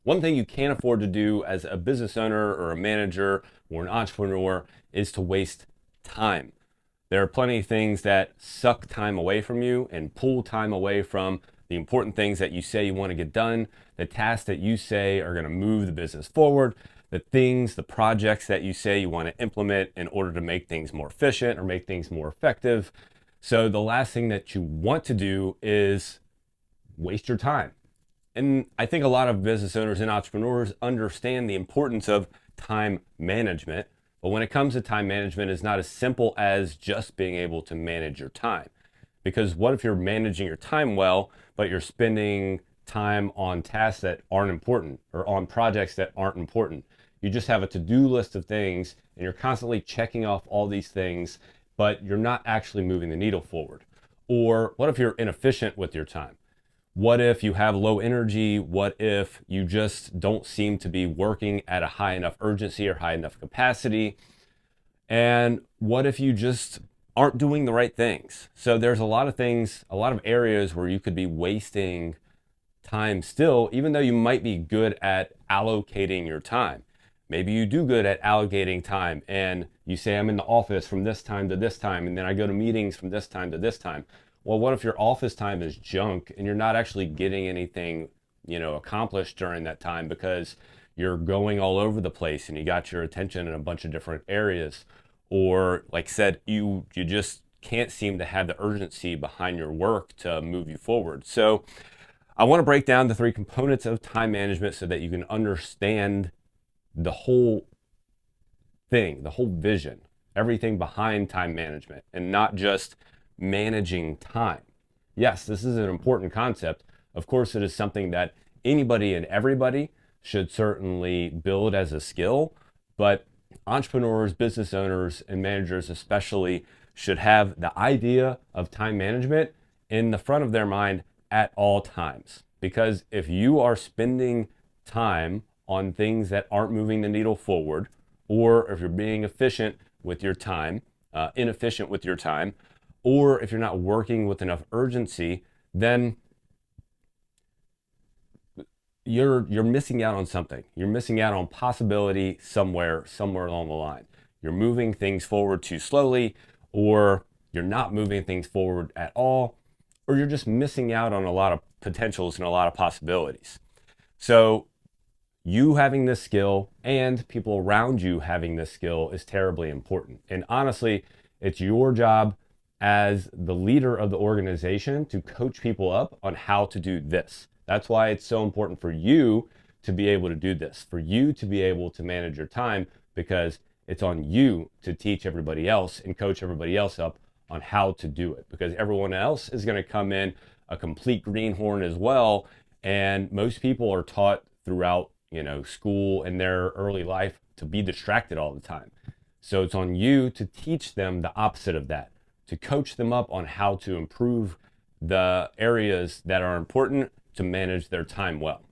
One thing you can't afford to do as a business owner or a manager or an entrepreneur is to waste time. There are plenty of things that suck time away from you and pull time away from the important things that you say you want to get done, the tasks that you say are going to move the business forward, the things, the projects that you say you want to implement in order to make things more efficient or make things more effective. So the last thing that you want to do is waste your time. And I think a lot of business owners and entrepreneurs understand the importance of time management. But when it comes to time management, it's not as simple as just being able to manage your time. Because what if you're managing your time well, but you're spending time on tasks that aren't important or on projects that aren't important? You just have a to-do list of things and you're constantly checking off all these things, but you're not actually moving the needle forward. Or what if you're inefficient with your time? What if you have low energy? What if you just don't seem to be working at a high enough urgency or high enough capacity? And what if you just aren't doing the right things? So there's a lot of things, a lot of areas where you could be wasting time still, even though you might be good at allocating your time. Maybe you do good at allocating time and you say, I'm in the office from this time to this time, and then I go to meetings from this time to this time. Well, what if your office time is junk and you're not actually getting anything, accomplished during that time because you're going all over the place and you got your attention in a bunch of different areas? Or like I said, you just can't seem to have the urgency behind your work to move you forward. So I want to break down the three components of time management so that you can understand the whole thing, the whole vision, everything behind time management, and not just managing time. Yes, this is an important concept. Of course, it is something that anybody and everybody should certainly build as a skill, but entrepreneurs, business owners, and managers especially should have the idea of time management in the front of their mind at all times. Because if you are spending time on things that aren't moving the needle forward, or if you're being efficient with your time, inefficient with your time, or if you're not working with enough urgency, then you're missing out on something. You're missing out on possibility somewhere along the line. You're moving things forward too slowly, or you're not moving things forward at all, or you're just missing out on a lot of potentials and a lot of possibilities. So you having this skill and people around you having this skill is terribly important. And honestly, it's your job as the leader of the organization to coach people up on how to do this. That's why it's so important for you to be able to do this, for you to be able to manage your time, because it's on you to teach everybody else and coach everybody else up on how to do it, because everyone else is going to come in a complete greenhorn as well. And most people are taught throughout, school and their early life to be distracted all the time. So it's on you to teach them the opposite of that, to coach them up on how to improve the areas that are important to manage their time well.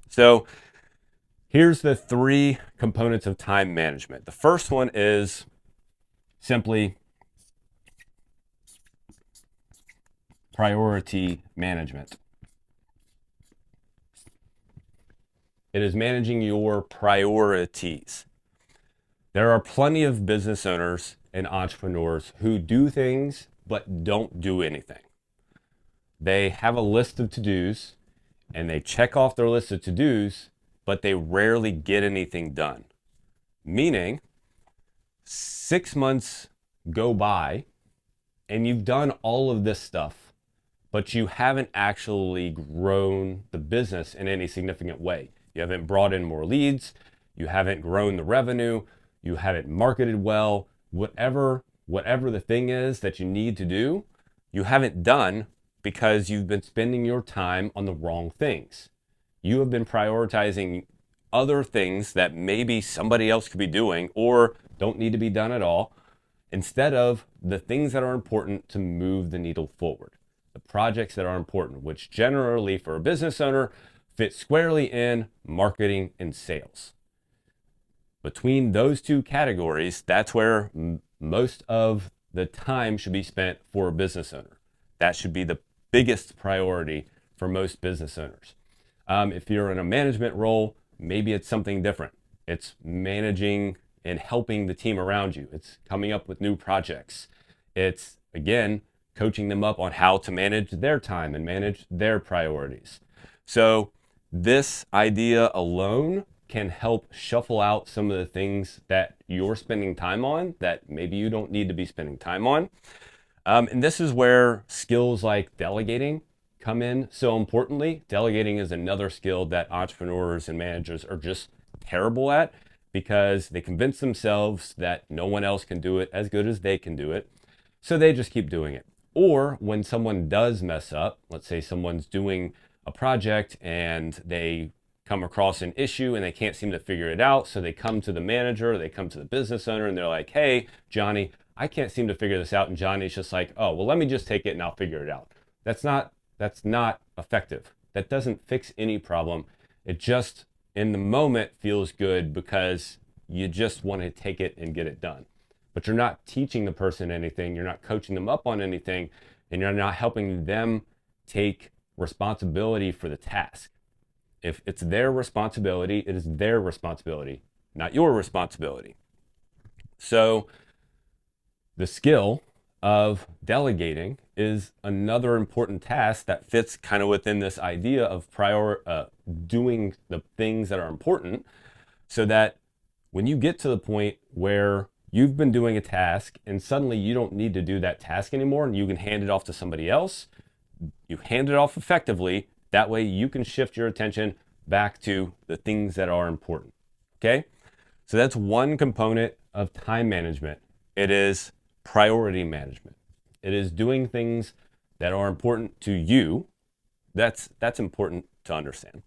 So here's the three components of time management. The first one is simply priority management. It is managing your priorities. There are plenty of business owners and entrepreneurs who do things but don't do anything. They have a list of to-dos and they check off their list of to-dos, but they rarely get anything done. Meaning, 6 months go by and you've done all of this stuff, but you haven't actually grown the business in any significant way. You haven't brought in more leads, you haven't grown the revenue, you haven't marketed well, whatever the thing is that you need to do, you haven't done because you've been spending your time on the wrong things. You have been prioritizing other things that maybe somebody else could be doing or don't need to be done at all, instead of the things that are important to move the needle forward. The projects that are important, which generally for a business owner fit squarely in marketing and sales. Between those two categories, that's where most of the time should be spent for a business owner. That should be the biggest priority for most business owners. If you're in a management role, maybe it's something different. It's managing and helping the team around you. It's coming up with new projects. It's, again, coaching them up on how to manage their time and manage their priorities. So this idea alone can help shuffle out some of the things that you're spending time on that maybe you don't need to be spending time on. And this is where skills like delegating come in so importantly. Delegating is another skill that entrepreneurs and managers are just terrible at because they convince themselves that no one else can do it as good as they can do it. So they just keep doing it. Or when someone does mess up, let's say someone's doing a project and they come across an issue and they can't seem to figure it out. So they come to the manager, they come to the business owner and they're like, hey, Johnny, I can't seem to figure this out. And Johnny's just like, oh, well, let me just take it and I'll figure it out. That's not effective. That doesn't fix any problem. It just, in the moment, feels good because you just want to take it and get it done. But you're not teaching the person anything. You're not coaching them up on anything. And you're not helping them take responsibility for the task. If it's their responsibility, it is their responsibility, not your responsibility. So the skill of delegating is another important task that fits kind of within this idea of doing the things that are important, so that when you get to the point where you've been doing a task and suddenly you don't need to do that task anymore and you can hand it off to somebody else, you hand it off effectively. That way you can shift your attention back to the things that are important. Okay? So that's one component of time management. It is priority management. It is doing things that are important to you. That's important to understand.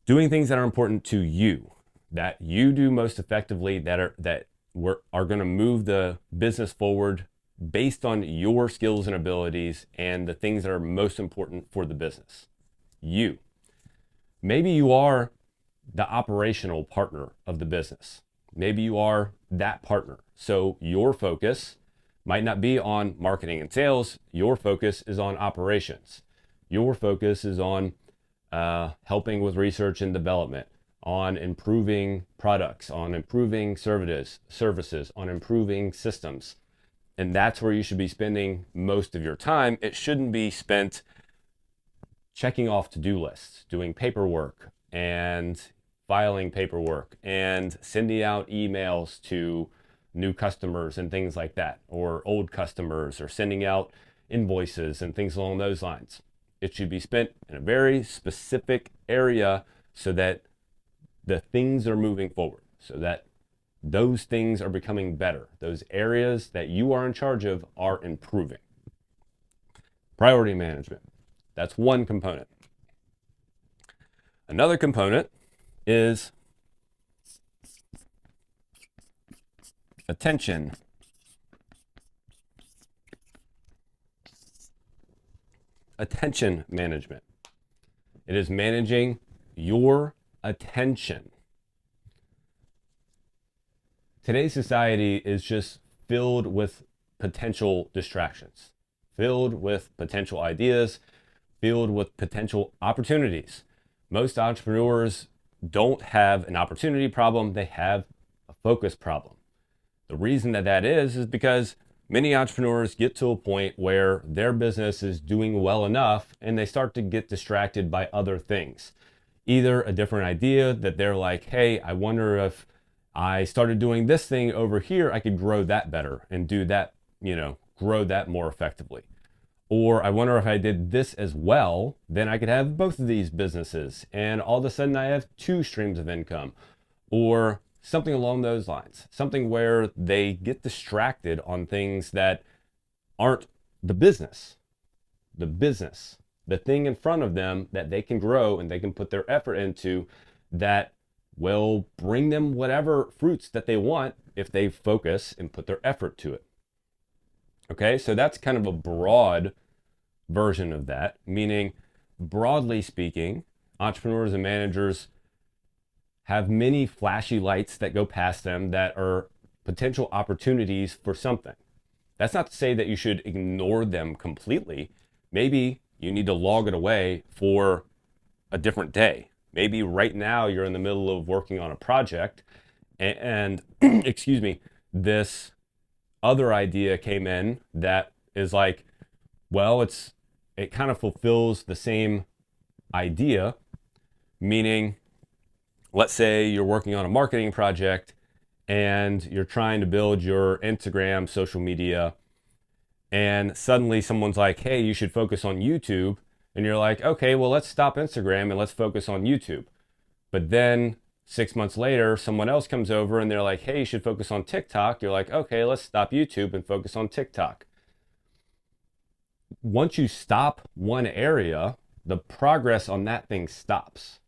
Doing things that are important to you, that you do most effectively, that are going to move the business forward based on your skills and abilities and the things that are most important for the business. You. Maybe you are the operational partner of the business. Maybe you are that partner. So your focus might not be on marketing and sales. Your focus is on operations. Your focus is on helping with research and development, on improving products, on improving services, on improving systems. And that's where you should be spending most of your time. It shouldn't be spent checking off to-do lists, doing paperwork and filing paperwork and sending out emails to new customers and things like that, or old customers, or sending out invoices and things along those lines. It should be spent in a very specific area so that the things are moving forward, so that those things are becoming better. Those areas that you are in charge of are improving. Priority management. That's one component. Another component is attention. Attention management. It is managing your attention. Today's society is just filled with potential distractions, filled with potential ideas, filled with potential opportunities. Most entrepreneurs don't have an opportunity problem, they have a focus problem. The reason that is because many entrepreneurs get to a point where their business is doing well enough and they start to get distracted by other things. Either a different idea that they're like, hey, I wonder if I started doing this thing over here, I could grow that better and do that, grow that more effectively. Or I wonder if I did this as well, then I could have both of these businesses and all of a sudden I have two streams of income, or something along those lines. Something where they get distracted on things that aren't the business, the thing in front of them that they can grow and they can put their effort into, that will bring them whatever fruits that they want if they focus and put their effort to it. Okay, so that's kind of a broad version of that, meaning broadly speaking, entrepreneurs and managers have many flashy lights that go past them that are potential opportunities for something. That's not to say that you should ignore them completely. Maybe you need to log it away for a different day. Maybe right now you're in the middle of working on a project and excuse me, this other idea came in that is like, well, it kind of fulfills the same idea, meaning let's say you're working on a marketing project and you're trying to build your Instagram social media, and suddenly someone's like, hey, you should focus on YouTube. And you're like, okay, well, let's stop Instagram and let's focus on YouTube. But then 6 months later, someone else comes over and they're like, hey, you should focus on TikTok. You're like, okay, let's stop YouTube and focus on TikTok. Once you stop one area, the progress on that thing stops.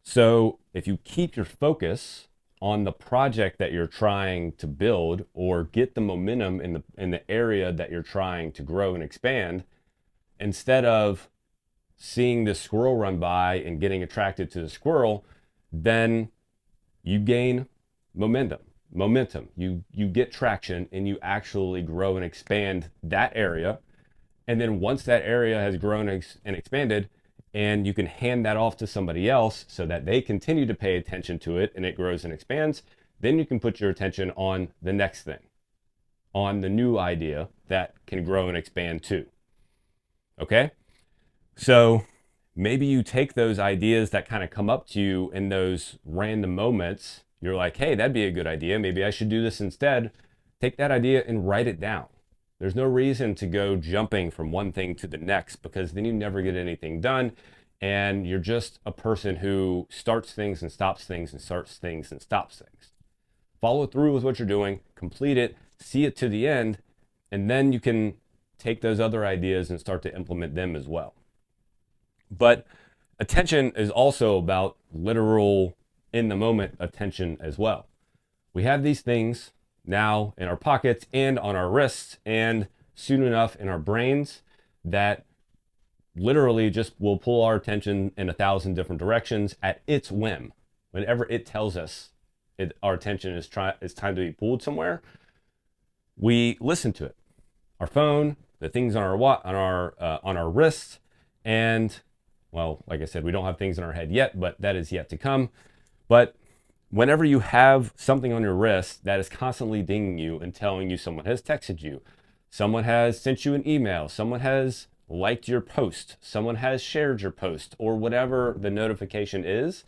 So if you keep your focus on the project that you're trying to build or get the momentum in the area that you're trying to grow and expand, instead of seeing the squirrel run by and getting attracted to the squirrel, then you gain momentum. You get traction and you actually grow and expand that area. And then once that area has grown and expanded, and you can hand that off to somebody else so that they continue to pay attention to it and it grows and expands, then you can put your attention on the next thing, on the new idea that can grow and expand too. Okay? So maybe you take those ideas that kind of come up to you in those random moments. You're like, hey, that'd be a good idea. Maybe I should do this instead. Take that idea and write it down. There's no reason to go jumping from one thing to the next, because then you never get anything done. And you're just a person who starts things and stops things and starts things and stops things. Follow through with what you're doing, complete it, see it to the end, and then you can take those other ideas and start to implement them as well. But attention is also about literal in the moment attention as well. We have these things now in our pockets and on our wrists and soon enough in our brains that literally just will pull our attention in 1,000 different directions at its whim. Whenever it tells us our attention is time to be pulled somewhere, we listen to it. Our phone, the things on our wrists, and well, like I said, we don't have things in our head yet, but that is yet to come. But whenever you have something on your wrist that is constantly dinging you and telling you someone has texted you, someone has sent you an email, someone has liked your post, someone has shared your post, or whatever the notification is,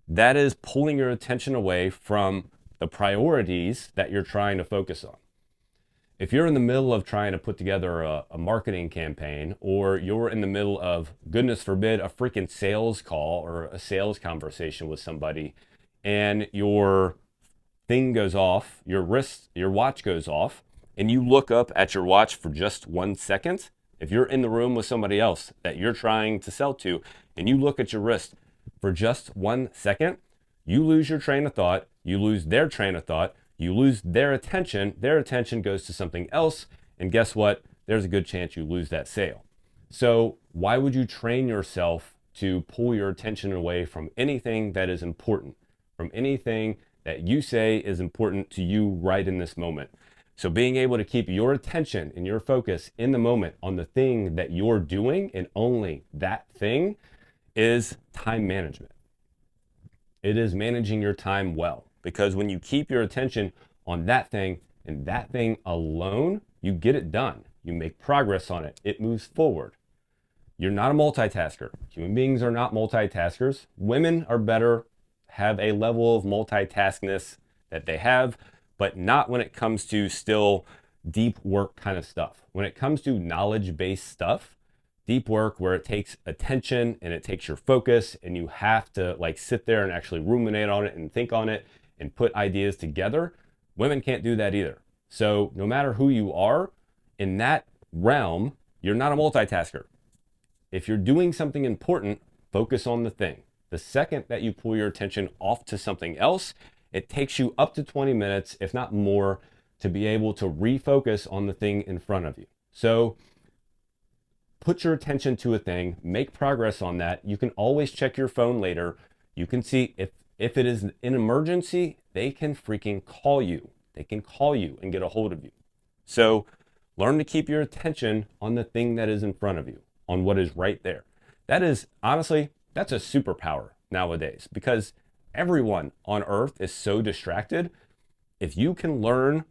that is pulling your attention away from the priorities that you're trying to focus on. If you're in the middle of trying to put together a marketing campaign, or you're in the middle of, goodness forbid, a freaking sales call or a sales conversation with somebody, and your thing goes off, your watch goes off, and you look up at your watch for just 1 second, if you're in the room with somebody else that you're trying to sell to, and you look at your wrist for just 1 second, you lose your train of thought, you lose their train of thought, you lose their attention goes to something else, and guess what? There's a good chance you lose that sale. So why would you train yourself to pull your attention away from anything that is important, from anything that you say is important to you right in this moment? So being able to keep your attention and your focus in the moment on the thing that you're doing and only that thing is time management. It is managing your time well, because when you keep your attention on that thing and that thing alone, you get it done. You make progress on it. It moves forward. You're not a multitasker. Human beings are not multitaskers. Women are better, have a level of multitaskness that they have, but not when it comes to still deep work kind of stuff. When it comes to knowledge-based stuff, deep work where it takes attention and it takes your focus and you have to like sit there and actually ruminate on it and think on it and put ideas together, women can't do that either. So no matter who you are in that realm, you're not a multitasker. If you're doing something important, focus on the thing. The second that you pull your attention off to something else, it takes you up to 20 minutes, if not more, to be able to refocus on the thing in front of you. So put your attention to a thing, make progress on that. You can always check your phone later. You can see if it is an emergency, they can freaking call you. They can call you and get a hold of you. So learn to keep your attention on the thing that is in front of you, on what is right there. That is honestly, that's a superpower nowadays because everyone on earth is so distracted. If you can learn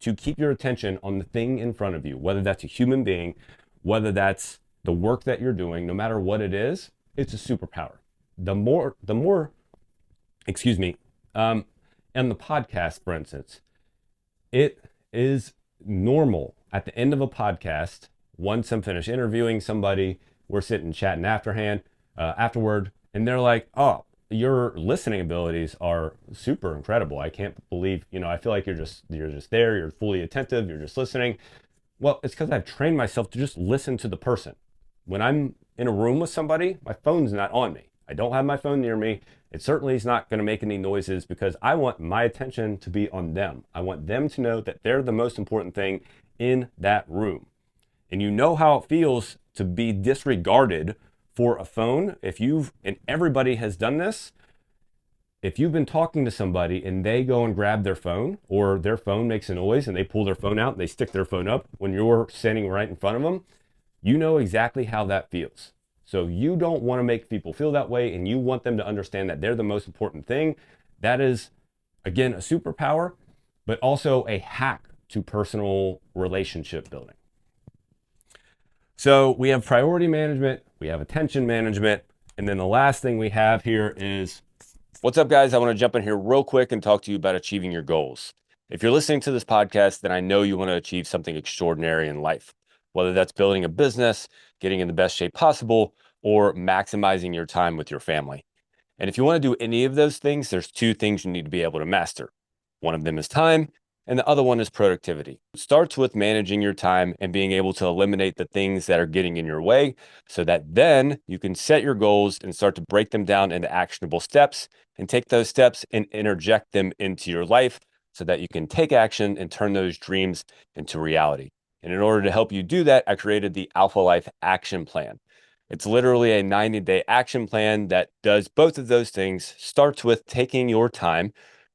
to keep your attention on the thing in front of you, whether that's a human being, whether that's the work that you're doing, no matter what it is, it's a superpower. The more, excuse me, and the podcast, for instance, it is normal at the end of a podcast, once I'm finished interviewing somebody, we're sitting chatting afterward, and they're like, "Oh, your listening abilities are super incredible. I can't believe, I feel like you're just there, you're fully attentive, you're just listening." Well, it's because I've trained myself to just listen to the person. When I'm in a room with somebody, my phone's not on me. I don't have my phone near me. It certainly is not going to make any noises because I want my attention to be on them. I want them to know that they're the most important thing in that room. And you know how it feels to be disregarded for a phone. And everybody has done this, if you've been talking to somebody and they go and grab their phone or their phone makes a noise and they pull their phone out and they stick their phone up when you're standing right in front of them, you know exactly how that feels. So you don't want to make people feel that way, and you want them to understand that they're the most important thing. That is, again, a superpower, but also a hack to personal relationship building. So we have priority management, we have attention management, and then the last thing we have here is, what's up, guys? I want to jump in here real quick and talk to you about achieving your goals. If you're listening to this podcast, then I know you want to achieve something extraordinary in life, whether that's building a business, getting in the best shape possible, or maximizing your time with your family. And if you want to do any of those things, there's two things you need to be able to master. One of them is time, and the other one is productivity. It starts with managing your time and being able to eliminate the things that are getting in your way so that then you can set your goals and start to break them down into actionable steps and take those steps and interject them into your life so that you can take action and turn those dreams into reality. And in order to help you do that, I created the Alpha Life Action Plan. It's literally a 90-day action plan that does both of those things. Starts with taking your time,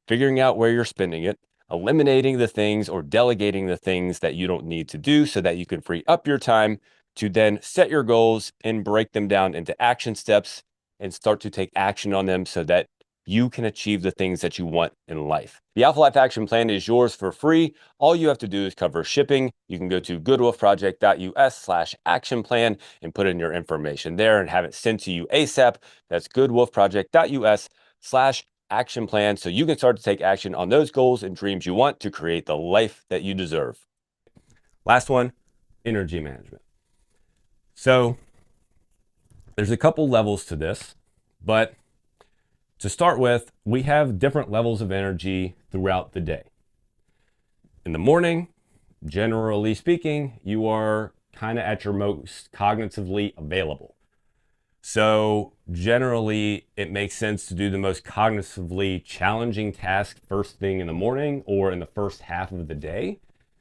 figuring out where you're spending it, eliminating the things or delegating the things that you don't need to do so that you can free up your time to then set your goals and break them down into action steps and start to take action on them so that you can achieve the things that you want in life. The Alpha Life Action Plan is yours for free. All you have to do is cover shipping. You can go to goodwolfproject.us/action plan and put in your information there and have it sent to you ASAP. That's goodwolfproject.us/action plan so you can start to take action on those goals and dreams you want to create the life that you deserve. Last one, energy management. So there's a couple levels to this, but to start with, we have different levels of energy throughout the day. In the morning, generally speaking, you are kind of at your most cognitively available. So generally, it makes sense to do the most cognitively challenging task first thing in the morning or in the first half of the day,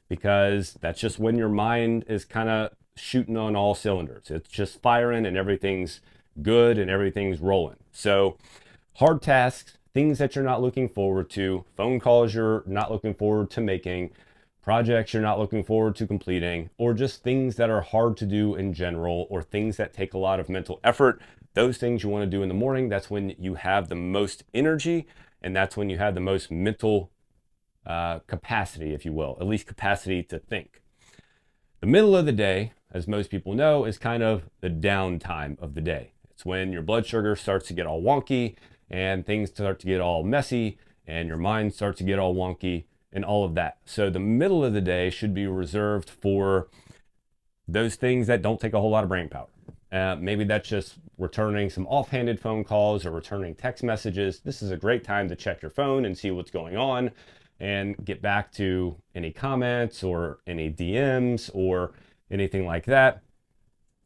because that's just when your mind is kind of shooting on all cylinders. It's just firing and everything's good and everything's rolling. So hard tasks, things that you're not looking forward to, phone calls you're not looking forward to making, projects you're not looking forward to completing, or just things that are hard to do in general, or things that take a lot of mental effort. Those things you want to do in the morning, that's when you have the most energy, and that's when you have the most mental capacity, if you will, at least capacity to think. The middle of the day, as most people know, is kind of the downtime of the day. It's when your blood sugar starts to get all wonky and things start to get all messy and your mind starts to get all wonky and all of that. So the middle of the day should be reserved for those things that don't take a whole lot of brain power. Maybe that's just returning some offhanded phone calls or returning text messages. This is a great time to check your phone and see what's going on and get back to any comments or any DMs or anything like that.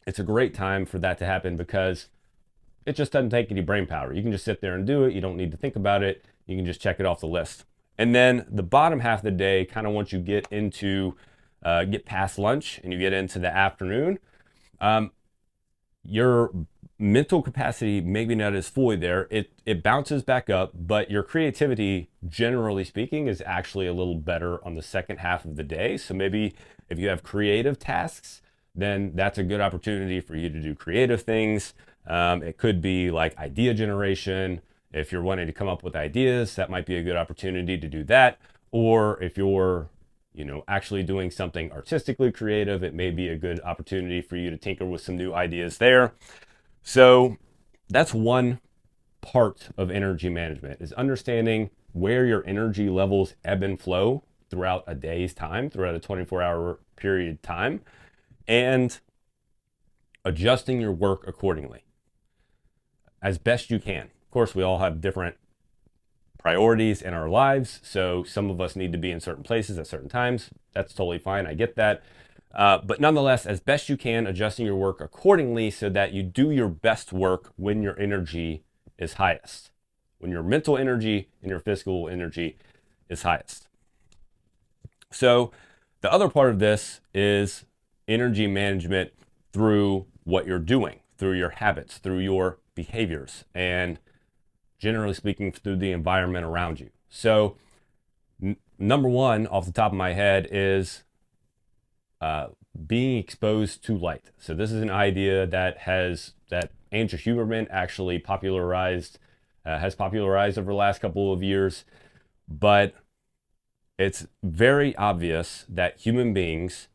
It's a great time for that to happen because it just doesn't take any brain power. You can just sit there and do it. You don't need to think about it. You can just check it off the list. And then the bottom half of the day, kind of once you get past lunch and you get into the afternoon, your mental capacity maybe not as fully there. It bounces back up, but your creativity, generally speaking, is actually a little better on the second half of the day. So maybe if you have creative tasks, then that's a good opportunity for you to do creative things. It could be like idea generation. If you're wanting to come up with ideas, that might be a good opportunity to do that. Or if you're, actually doing something artistically creative, it may be a good opportunity for you to tinker with some new ideas there. So that's one part of energy management, is understanding where your energy levels ebb and flow throughout a day's time, throughout a 24-hour period of time, and adjusting your work accordingly as best you can. Of course, we all have different priorities in our lives, so some of us need to be in certain places at certain times. That's totally fine. I get that. But nonetheless, as best you can, adjusting your work accordingly so that you do your best work when your energy is highest, when your mental energy and your physical energy is highest. So the other part of this is energy management through what you're doing, through your habits, through your behaviors, and generally speaking, through the environment around you. So number one off the top of my head is being exposed to light. So this is an idea that Andrew Huberman actually has popularized over the last couple of years, but it's very obvious that human beings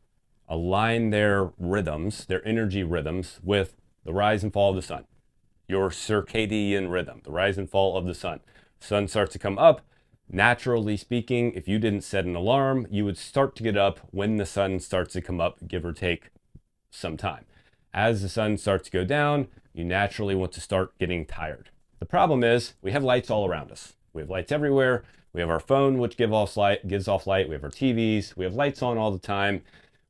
align their rhythms, their energy rhythms, with the rise and fall of the sun. Your circadian rhythm, the rise and fall of the sun. Sun starts to come up. Naturally speaking, if you didn't set an alarm, you would start to get up when the sun starts to come up, give or take some time. As the sun starts to go down, you naturally want to start getting tired. The problem is we have lights all around us. We have lights everywhere. We have our phone, which gives off light. We have our TVs. We have lights on all the time.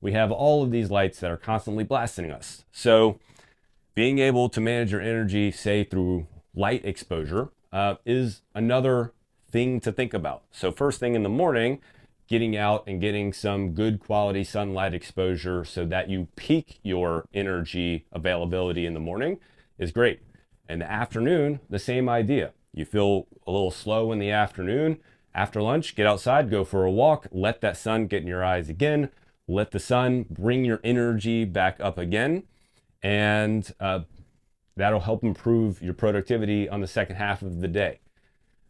We have all of these lights that are constantly blasting us. So being able to manage your energy, say through light exposure, is another thing to think about. So first thing in the morning, getting out and getting some good quality sunlight exposure so that you peak your energy availability in the morning is great. In the afternoon, the same idea. You feel a little slow in the afternoon. After lunch, get outside, go for a walk, let that sun get in your eyes again, let the sun bring your energy back up again, and that'll help improve your productivity on the second half of the day.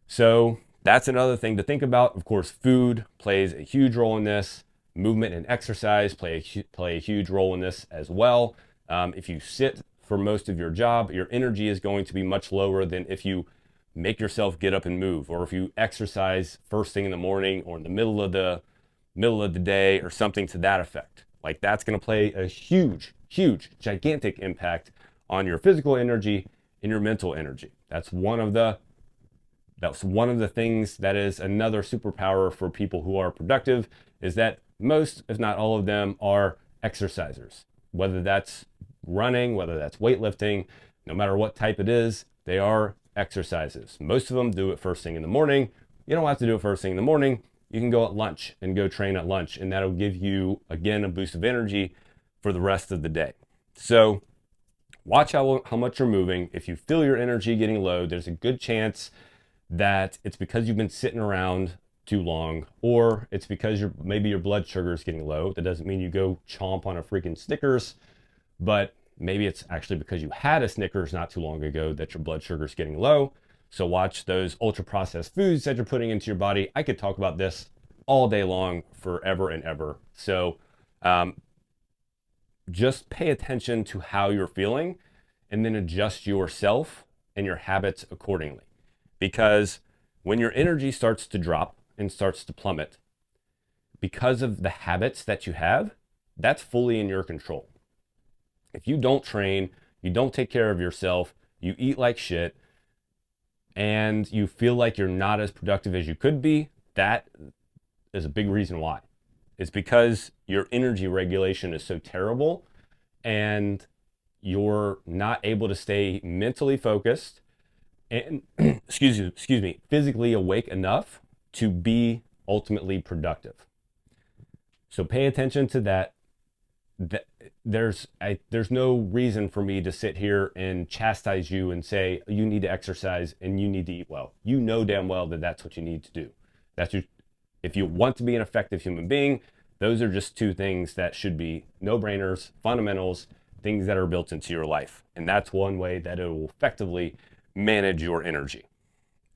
So that's another thing to think about. Of course, food plays a huge role in this. Movement and exercise play a huge role in this as well. If you sit for most of your job, your energy is going to be much lower than if you make yourself get up and move, or if you exercise first thing in the morning or in the middle of the day or something to that effect. Like, that's going to play a huge, gigantic impact on your physical energy and your mental energy. That's one of the things that is another superpower for people who are productive, is that most, if not all of them, are exercisers. Whether that's running, whether that's weightlifting, no matter what type it is, they are exercises. Most of them do it first thing in the morning. You don't have to do it first thing in the morning. You can go at lunch and go train at lunch, and that'll give you, again, a boost of energy for the rest of the day. So watch how much you're moving. If you feel your energy getting low, there's a good chance that it's because you've been sitting around too long, or it's because maybe your blood sugar is getting low. That doesn't mean you go chomp on a freaking Snickers, but maybe it's actually because you had a Snickers not too long ago that your blood sugar is getting low. So watch those ultra processed foods that you're putting into your body. I could talk about this all day long, forever and ever. So just pay attention to how you're feeling and then adjust yourself and your habits accordingly. Because when your energy starts to drop and starts to plummet, because of the habits that you have, that's fully in your control. If you don't train, you don't take care of yourself, you eat like shit, and you feel like you're not as productive as you could be, that is a big reason why. It's because your energy regulation is so terrible and you're not able to stay mentally focused and excuse me, physically awake enough to be ultimately productive. So pay attention to that. There's no reason for me to sit here and chastise you and say you need to exercise and you need to eat well. You know damn well that that's what you need to do. If you want to be an effective human being, those are just two things that should be no-brainers, fundamentals things that are built into your life. And that's one way that it will effectively manage your energy.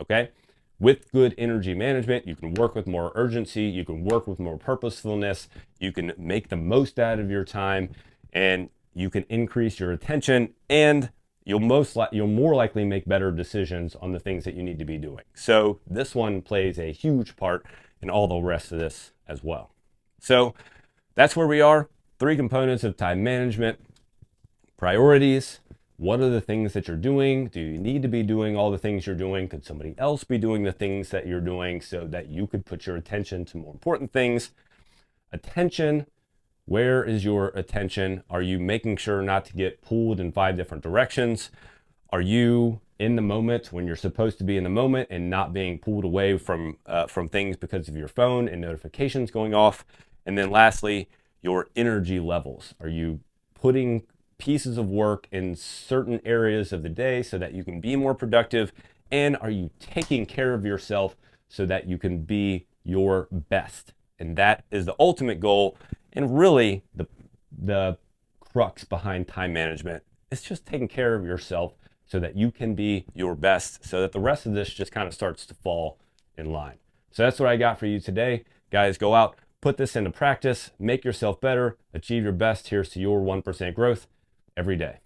Okay? With good energy management, you can work with more urgency, you can work with more purposefulness, you can make the most out of your time, and you can increase your attention, and you'll more likely make better decisions on the things that you need to be doing. So this one plays a huge part in all the rest of this as well. So that's where we are. 3 components of time management: priorities. What are the things that you're doing? Do you need to be doing all the things you're doing? Could somebody else be doing the things that you're doing so that you could put your attention to more important things? Attention. Where is your attention? Are you making sure not to get pulled in 5 different directions? Are you in the moment when you're supposed to be in the moment and not being pulled away from things because of your phone and notifications going off? And then lastly, your energy levels. Are you putting pieces of work in certain areas of the day so that you can be more productive? And are you taking care of yourself so that you can be your best? And that is the ultimate goal, and really the crux behind time management. It's just taking care of yourself so that you can be your best, so that the rest of this just kind of starts to fall in line. So that's what I got for you today. Guys, go out, put this into practice, make yourself better, achieve your best. Here's to your 1% growth every day.